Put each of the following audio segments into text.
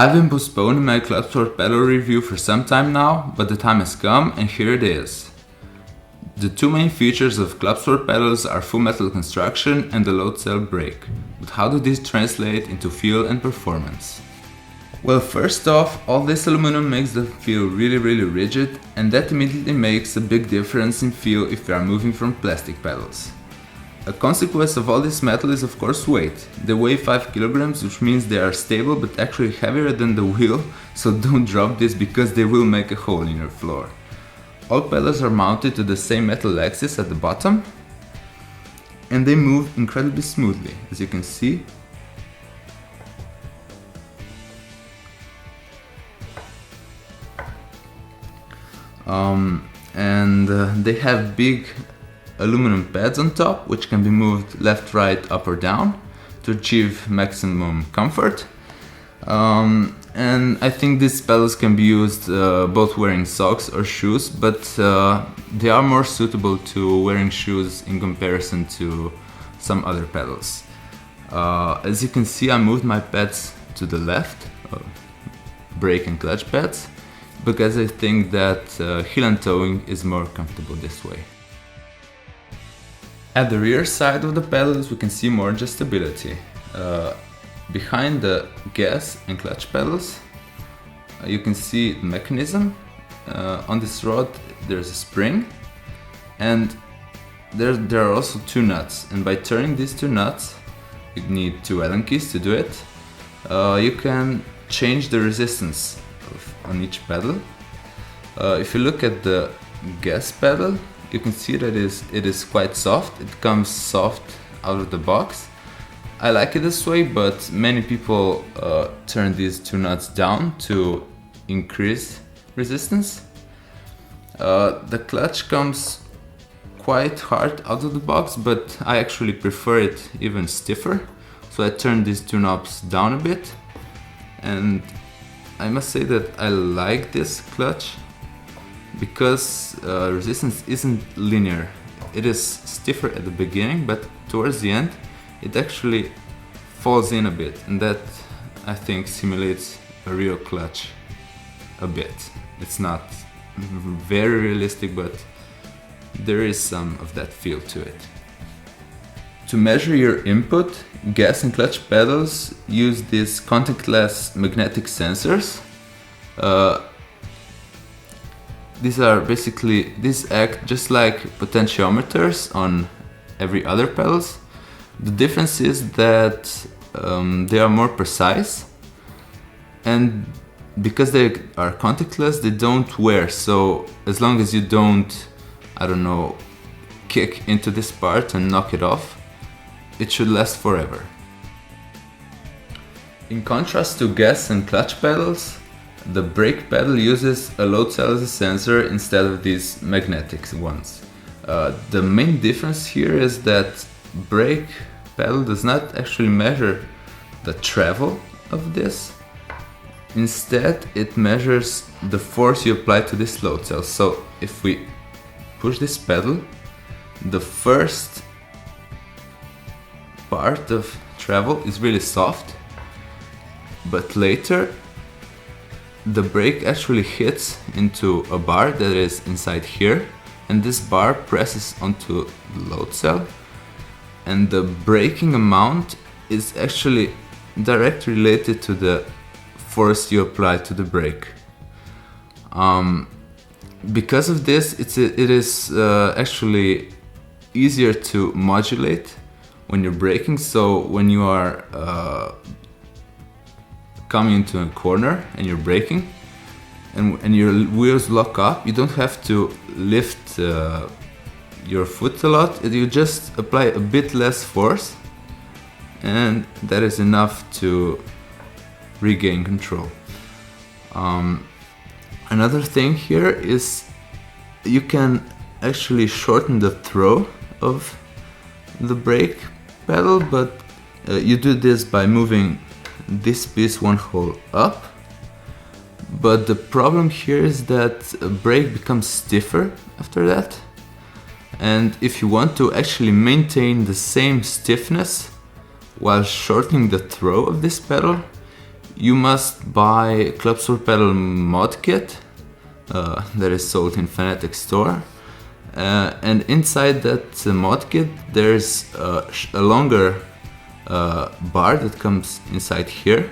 I've been postponing my Clubsport pedal review for some time now, but the time has come and here it is. The two main features of Clubsport pedals are full metal construction and the load cell brake. But how do these translate into feel and performance? Well, first off, all this aluminum makes them feel really rigid, and that immediately makes a big difference in feel if we are moving from plastic pedals. A consequence of all this metal is of course weight. They weigh 5 kilograms, which means they are stable but actually heavier than the wheel, so don't drop this because they will make a hole in your floor. All pedals are mounted to the same metal axis at the bottom, and they move incredibly smoothly, as you can see. They have big aluminum pads on top, which can be moved left, right, up or down to achieve maximum comfort. And I think these pedals can be used both wearing socks or shoes, but they are more suitable to wearing shoes in comparison to some other pedals. As you can see, I moved my pads to the left, brake and clutch pads, because I think that heel and toeing is more comfortable this way. At the rear side of the pedals we can see more adjustability. Behind the gas and clutch pedals you can see the mechanism. On this rod there's a spring, and there are also two nuts, and by turning these two nuts, you need two Allen keys to do it, you can change the resistance on each pedal. If you look at the gas pedal, you can see that it is quite soft. It comes soft out of the box. I like it this way, but many people turn these two nuts down to increase resistance. The clutch comes quite hard out of the box, but I actually prefer it even stiffer. So I turn these two knobs down a bit, and I must say that I like this clutch because resistance isn't linear. It is stiffer at the beginning, but towards the end it actually falls in a bit, and that I think simulates a real clutch a bit. It's not very realistic, but there is some of that feel to it. To measure your input, gas and clutch pedals use these contactless magnetic sensors. These act just like potentiometers on every other pedals. The difference is that they are more precise, and because they are contactless, they don't wear. So as long as you don't, I don't know, kick into this part and knock it off, it should last forever. In contrast to gas and clutch pedals, the brake pedal uses a load cell as a sensor instead of these magnetic ones. The main difference here is that brake pedal does not actually measure the travel of this. Instead, it measures the force you apply to this load cell. So if we push this pedal, the first part of travel is really soft, but later the brake actually hits into a bar that is inside here, and this bar presses onto the load cell, and the braking amount is actually directly related to the force you apply to the brake. Because of this, it is actually easier to modulate when you're braking. So when you are coming into a corner and you're braking and your wheels lock up, you don't have to lift your foot a lot. You just apply a bit less force, and that is enough to regain control. Another thing here is you can actually shorten the throw of the brake pedal, but you do this by moving this piece one hole up. But the problem here is that a brake becomes stiffer after that, and if you want to actually maintain the same stiffness while shortening the throw of this pedal, you must buy Clubsport Pedal mod kit that is sold in Fanatec store. And inside that mod kit there's a longer bar that comes inside here,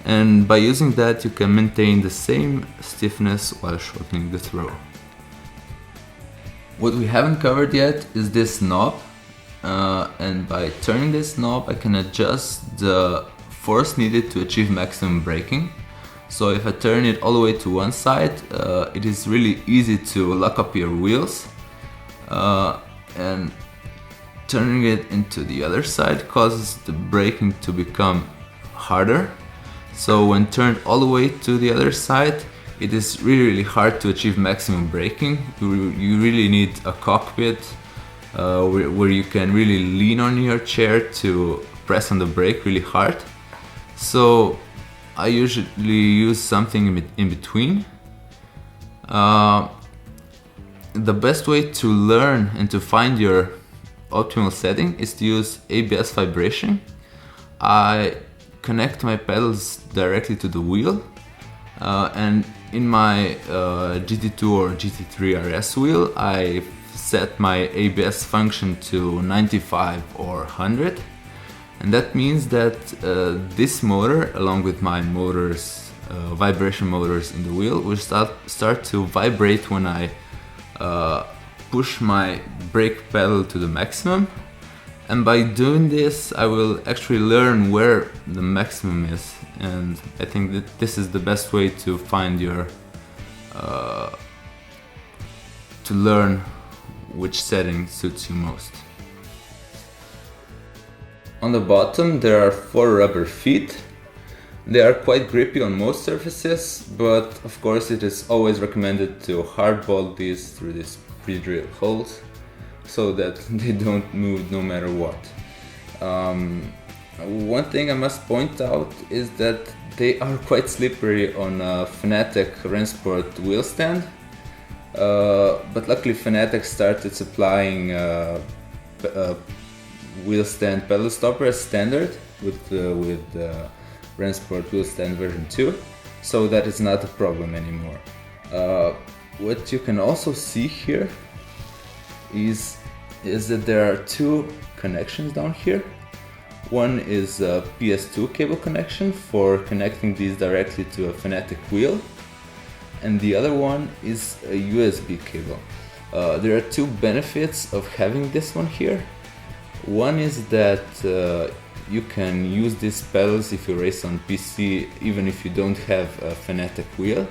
and by using that you can maintain the same stiffness while shortening the throw. What we haven't covered yet is this knob, and by turning this knob I can adjust the force needed to achieve maximum braking. So if I turn it all the way to one side, it is really easy to lock up your wheels, and turning it into the other side causes the braking to become harder. So when turned all the way to the other side, it is really hard to achieve maximum braking. You really need a cockpit where you can really lean on your chair to press on the brake really hard. So I usually use something in between. The best way to learn and to find your optimal setting is to use ABS vibration. I connect my pedals directly to the wheel, and in my GT2 or GT3 RS wheel I set my ABS function to 95 or 100, and that means that this motor, along with my motors, vibration motors in the wheel, will start to vibrate when I push my brake pedal to the maximum. And by doing this I will actually learn where the maximum is, and I think that this is the best way to find your to learn which setting suits you most. On the bottom there are 4 rubber feet. They are quite grippy on most surfaces, but of course it is always recommended to hard bolt these through these pre-drilled holes so that they don't move no matter what. One thing I must point out is that they are quite slippery on a Fanatec Clubsport wheel stand, but luckily Fanatec started supplying wheel stand pedal stopper as standard with Clubsport wheel stand version 2, so that is not a problem anymore. What you can also see here is that there are 2 connections down here. One is a PS2 cable connection for connecting these directly to a Fanatec wheel, and the other one is a USB cable. There are 2 benefits of having this one here. One is that you can use these pedals if you race on PC even if you don't have a Fanatec wheel,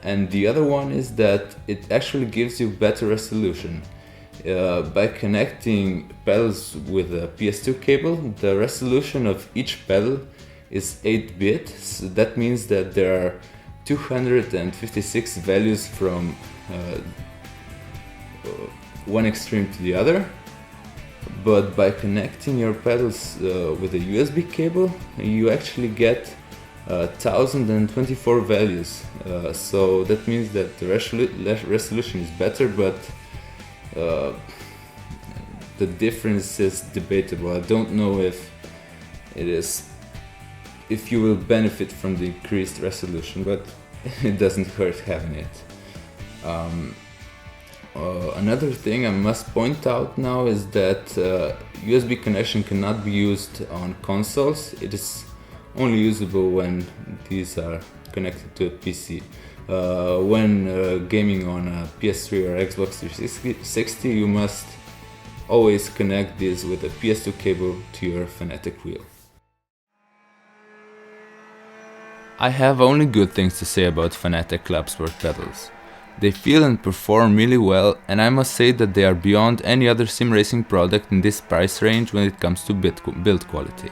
and the other one is that it actually gives you better resolution. By connecting pedals with a PS2 cable, the resolution of each pedal is 8-bit, so that means that there are 256 values from one extreme to the other. But by connecting your pedals with a USB cable, you actually get 1024 values. So that means that the resolution is better, but the difference is debatable. I don't know if you will benefit from the increased resolution, but it doesn't hurt having it. Another thing I must point out now is that USB connection cannot be used on consoles. It is only usable when these are connected to a PC. When gaming on a PS3 or Xbox 360, you must always connect this with a PS2 cable to your Fanatec wheel. I have only good things to say about Fanatec Clubsport pedals. They feel and perform really well, and I must say that they are beyond any other sim racing product in this price range when it comes to build quality.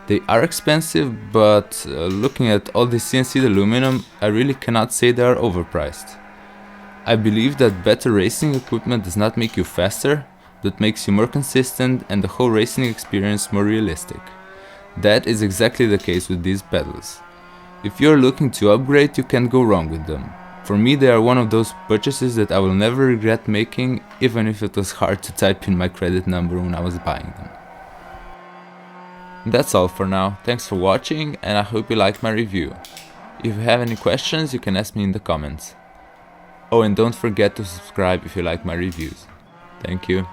They are expensive, but looking at all this CNC'd aluminum, I really cannot say they are overpriced. I believe that better racing equipment does not make you faster, but makes you more consistent and the whole racing experience more realistic. That is exactly the case with these pedals. If you are looking to upgrade, you can't go wrong with them. For me, they are one of those purchases that I will never regret making, even if it was hard to type in my credit number when I was buying them. That's all for now, thanks for watching and I hope you liked my review. If you have any questions you can ask me in the comments. Oh, and don't forget to subscribe if you like my reviews. Thank you.